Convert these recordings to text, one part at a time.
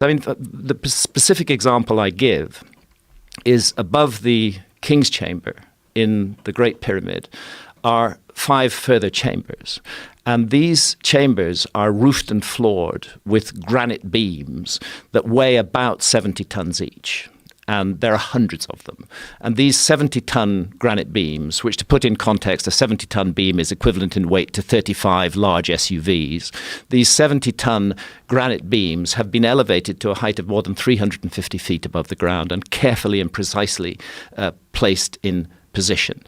I mean, the specific example I give is above the King's Chamber in the Great Pyramid are 5 further chambers. And these chambers are roofed and floored with granite beams that weigh about 70 tons each. And there are hundreds of them. And these 70-ton granite beams, which to put in context, a 70-ton beam is equivalent in weight to 35 large SUVs. These 70-ton granite beams have been elevated to a height of more than 350 feet above the ground and carefully and precisely placed in position.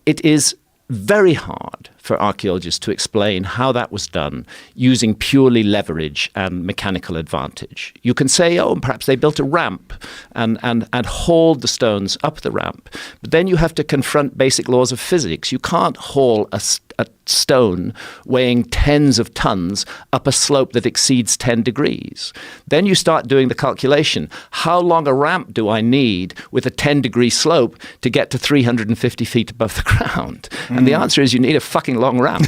It is very hard for archaeologists to explain how that was done using purely leverage and mechanical advantage. You can say, oh, perhaps they built a ramp and hauled the stones up the ramp. But then you have to confront basic laws of physics. You can't haul a stone weighing tens of tons up a slope that exceeds 10 degrees. Then you start doing the calculation. How long a ramp do I need with a 10-degree slope to get to 350 feet above the ground? And the answer is you need a fucking long ramp,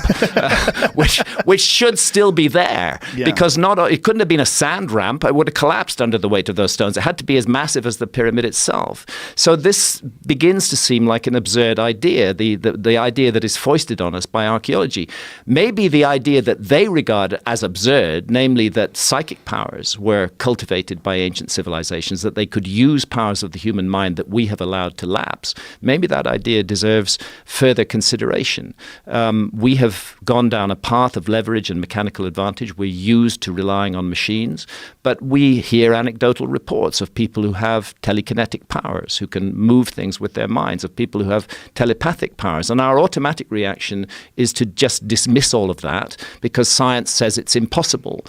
which should still be there, because it couldn't have been a sand ramp. It would have collapsed under the weight of those stones. It had to be as massive as the pyramid itself. So this begins to seem like an absurd idea, the idea that is foisted on us by archaeology. Maybe the idea that they regard as absurd, namely that psychic powers were cultivated by ancient civilizations, that they could use powers of the human mind that we have allowed to lapse, maybe that idea deserves further consideration. We have gone down a path of leverage and mechanical advantage. We're used to relying on machines, but we hear anecdotal reports of people who have telekinetic powers, who can move things with their minds, of people who have telepathic powers. And our automatic reaction is to just dismiss all of that because science says it's impossible,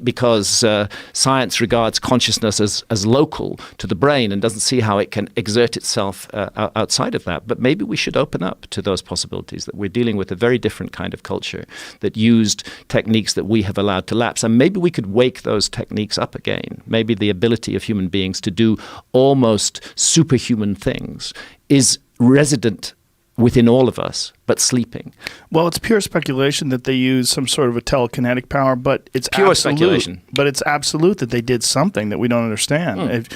because science regards consciousness as local to the brain and doesn't see how it can exert itself outside of that. But maybe we should open up to those possibilities, that we're dealing with a very different kind of culture that used techniques that we have allowed to lapse. And maybe we could wake those techniques up again. Maybe the ability of human beings to do almost superhuman things is resident within all of us, but sleeping. Well, it's pure speculation that they use some sort of a telekinetic power, but it's pure absolute. Speculation. But it's absolute that they did something that we don't understand.